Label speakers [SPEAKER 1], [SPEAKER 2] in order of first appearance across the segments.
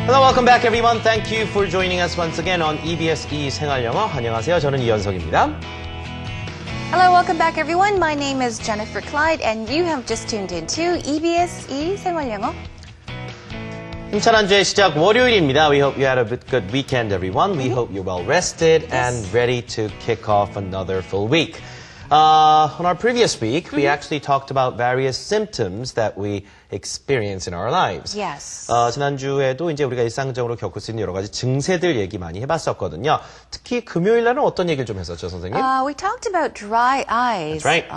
[SPEAKER 1] Hello, welcome back everyone. Thank you for joining us once again on EBS 생활영어. 안녕하세요. 저는 이현석입니다.
[SPEAKER 2] Hello, welcome back everyone. My name is Jennifer Clyde and you have just tuned into EBS 생활영어.
[SPEAKER 1] 힘찬 한 주의 시작 월요일입니다. We hope you had a good weekend everyone. We hope you're well rested and ready to kick off another full week. On our previous week, we actually talked about various symptoms that we experience in our lives.
[SPEAKER 2] Yes.
[SPEAKER 1] 지난주에도 이제 우리가 일상적으로 겪을 수 있는 여러 가지 증세들 얘기 많이 해봤었거든요. 특히 금요일 날은 어떤 얘기를 좀 했었죠, 선생님?
[SPEAKER 2] We talked about dry eyes.
[SPEAKER 1] That's right.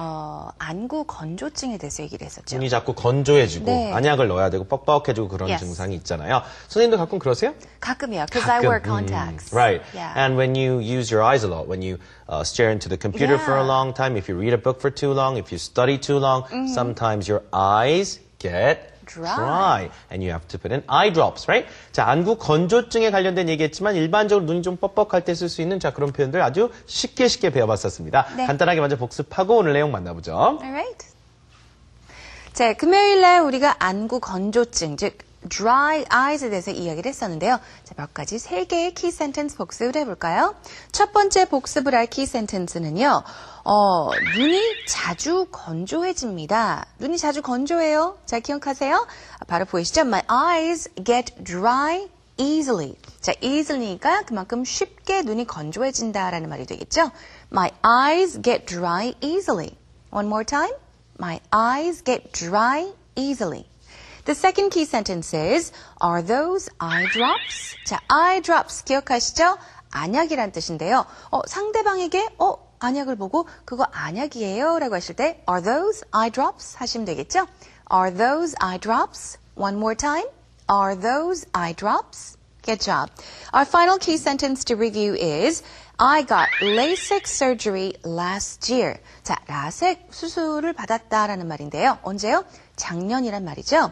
[SPEAKER 2] 안구 건조증에 대해서 얘기를 했었죠.
[SPEAKER 1] 눈이 자꾸 건조해지고
[SPEAKER 2] 네.
[SPEAKER 1] 안약을 넣어야 되고 뻑뻑해지고 그런
[SPEAKER 2] Yes.
[SPEAKER 1] 증상이 있잖아요. 선생님도 가끔 그러세요?
[SPEAKER 2] 가끔이요, because I wear contacts.
[SPEAKER 1] Right.
[SPEAKER 2] Yeah.
[SPEAKER 1] And when you use your eyes a lot, when you stare into the computer for a
[SPEAKER 2] Yeah.
[SPEAKER 1] long time, if you read a book for too long, if you study too long, sometimes your eyes get dry. And you have to put in eye drops, right? 자, 안구 건조증에 관련된 얘기했지만 일반적으로 눈이 좀 뻑뻑할 때 쓸 수 있는 자, 그런 표현들 아주 쉽게 배워봤었습니다.
[SPEAKER 2] 네.
[SPEAKER 1] 간단하게 먼저 복습하고 오늘 내용 만나보죠.
[SPEAKER 2] Alright. 자, 금요일 날 우리가 안구 건조증, 즉 dry eyes에 대해서 이야기를 했었는데요. 자, 몇 가지 3개의 키 센텐스 복습을 해볼까요? 첫 번째 복습을 할 키 센텐스는요. 눈이 자주 건조해집니다. 눈이 자주 건조해요. 잘 기억하세요? 바로 보이시죠? My eyes get dry easily. 자, easily니까 그만큼 쉽게 눈이 건조해진다라는 말이 되겠죠? My eyes get dry easily. One more time. My eyes get dry easily. The second key sentence is, are those eye drops? 자, eye drops 기억하시죠? 안약이란 뜻인데요. 상대방에게 안약을 보고 그거 안약이에요 라고 하실 때 are those eye drops 하시면 되겠죠? Are those eye drops? One more time. Are those eye drops? Good job. Our final key sentence to review is I got LASIK surgery last year. 자, 라섹 수술을 받았다라는 말인데요. 언제요? 작년이란 말이죠.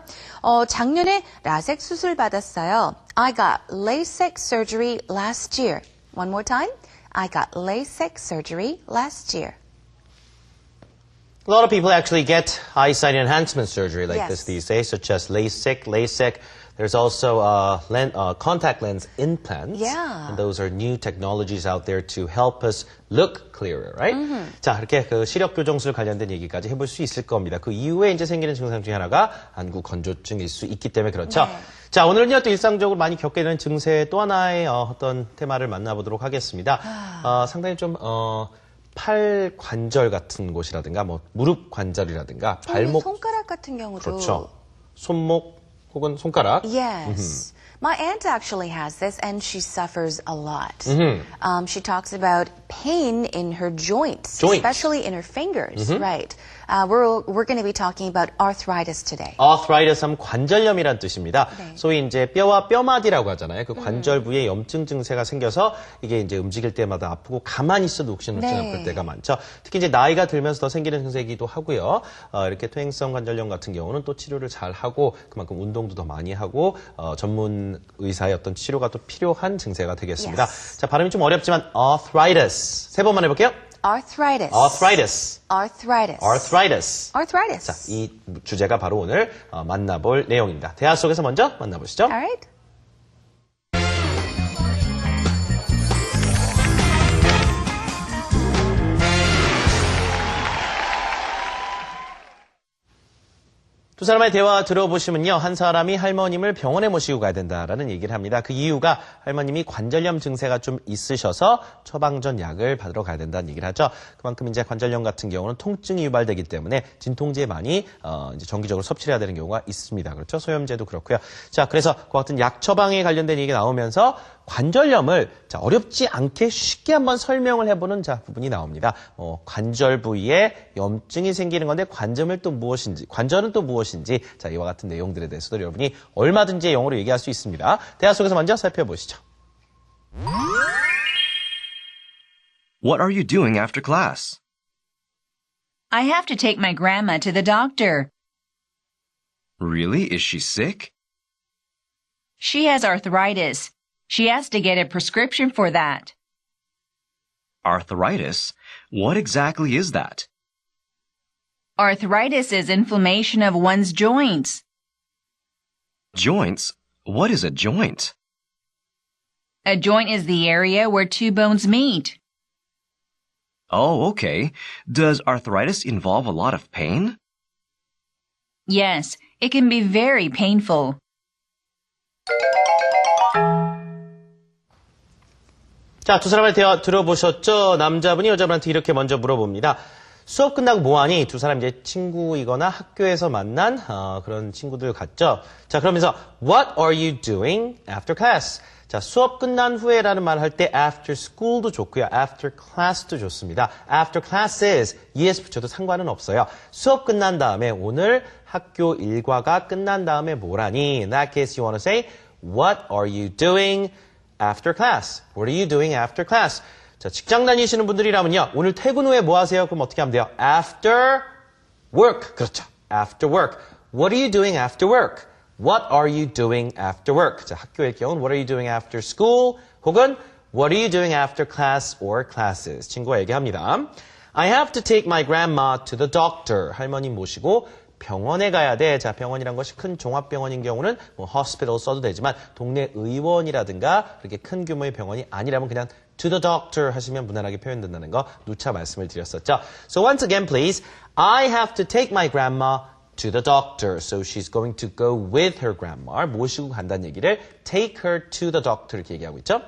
[SPEAKER 2] 작년에 라섹 수술 받았어요. I got LASIK surgery last year. One more time. I got LASIK surgery last year.
[SPEAKER 1] A lot of people actually get eyesight enhancement surgery like
[SPEAKER 2] Yes.
[SPEAKER 1] this these days, such as LASIK. There's also contact lens implants.
[SPEAKER 2] Yeah.
[SPEAKER 1] And those are new technologies out there to help us look clearer, right? 자, 이렇게 그 시력 교정술 관련된 얘기까지 해볼 수 있을 겁니다. 그 이후에 이제 생기는 증상 중에 하나가 안구 건조증일 수 있기 때문에 그렇죠.
[SPEAKER 2] 네.
[SPEAKER 1] 자, 오늘은요 또 일상적으로 많이 겪게 되는 증세 또 하나의 어떤 테마를 만나보도록 하겠습니다. 상당히 좀 팔 관절 같은 곳이라든가 뭐 무릎 관절이라든가 발목
[SPEAKER 2] 손가락 같은 경우도
[SPEAKER 1] 그렇죠. 손목 혹은 손가락.
[SPEAKER 2] Yes. My aunt actually has this and she suffers a lot. She talks about pain in her joints. Especially in her fingers. Right. We're going to be talking about arthritis today.
[SPEAKER 1] arthritis 하면 관절염이란 뜻입니다.
[SPEAKER 2] 네.
[SPEAKER 1] 소위 이제 뼈와 뼈마디라고 하잖아요. 그 관절 부위에 염증 증세가 생겨서 이게 이제 움직일 때마다 아프고 가만히 있어도 욱신욱신
[SPEAKER 2] 네.
[SPEAKER 1] 아플 때가 많죠. 특히 이제 나이가 들면서 더 생기는 증세이기도 하고요. 이렇게 퇴행성 관절염 같은 경우는 또 치료를 잘 하고 그만큼 운동도 더 많이 하고 전문 의사의 어떤 치료가 또 필요한 증세가 되겠습니다.
[SPEAKER 2] Yes.
[SPEAKER 1] 자, 발음이 좀 어렵지만 arthritis. 세 번만 해볼게요.
[SPEAKER 2] Arthritis.
[SPEAKER 1] arthritis.
[SPEAKER 2] Arthritis.
[SPEAKER 1] arthritis.
[SPEAKER 2] Arthritis.
[SPEAKER 1] 자, 이 주제가 바로 오늘 만나볼 내용입니다. 대화 속에서 먼저 만나보시죠.
[SPEAKER 2] Alright.
[SPEAKER 1] 두 사람의 대화 들어보시면요. 한 사람이 할머님을 병원에 모시고 가야 된다라는 얘기를 합니다. 그 이유가 할머님이 관절염 증세가 좀 있으셔서 처방전 약을 받으러 가야 된다는 얘기를 하죠. 그만큼 이제 관절염 같은 경우는 통증이 유발되기 때문에 진통제 많이 이제 정기적으로 섭취를 해야 되는 경우가 있습니다. 그렇죠? 소염제도 그렇고요. 자, 그래서 그 같은 약 처방에 관련된 얘기가 나오면서 관절염을 자, 어렵지 않게 쉽게 한번 설명을 해보는 자, 부분이 나옵니다. 관절 부위에 염증이 생기는 건데 관절은 또 무엇인지 자, 이와 같은 내용들에 대해서도 여러분이 얼마든지 영어로 얘기할 수 있습니다. 대화 속에서 먼저 살펴보시죠.
[SPEAKER 3] What are you doing after class?
[SPEAKER 4] I have to take my grandma to the doctor.
[SPEAKER 3] Really? Is she sick?
[SPEAKER 4] She has arthritis. She has to get a prescription for that.
[SPEAKER 3] Arthritis? What exactly is that?
[SPEAKER 4] Arthritis is inflammation of one's joints.
[SPEAKER 3] Joints? What is a joint?
[SPEAKER 4] A joint is the area where two bones meet.
[SPEAKER 3] Oh, okay. Does arthritis involve a lot of pain?
[SPEAKER 4] Yes, it can be very painful.
[SPEAKER 1] 자, 두 사람의 대화 들어보셨죠? 남자분이 여자분한테 이렇게 먼저 물어봅니다. 수업 끝나고 뭐하니? 두 사람 이제 친구이거나 학교에서 만난 그런 친구들 같죠? 자, 그러면서 What are you doing after class? 자, 수업 끝난 후에라는 말 할 때 after school도 좋고요. after class도 좋습니다. after classes, es 붙여도 상관은 없어요. 수업 끝난 다음에 오늘 학교 일과가 끝난 다음에 뭐라니? In that case, you want to say, What are you doing after class? What are you doing after class? 자, 직장 다니시는 분들이라면요. 오늘 퇴근 후에 뭐 하세요? 그럼 어떻게 하면 돼요? After work. 그렇죠. After work. What are you doing after work? What are you doing after work? 자, 학교일 경우는 What are you doing after school? 혹은 What are you doing after class or classes? 친구가 얘기합니다. I have to take my grandma to the doctor. 할머니 모시고 병원에 가야 돼. 자, 병원이란 것이 큰 종합병원인 경우는 뭐 hospital 써도 되지만 동네 의원이라든가 그렇게 큰 규모의 병원이 아니라면 그냥 to the doctor 하시면 무난하게 표현된다는 거 누차 말씀을 드렸었죠. So once again, please. I have to take my grandma to the doctor. So she's going to go with her grandma. 모시고 간다는 얘기를 take her to the doctor 이렇게 얘기하고 있죠.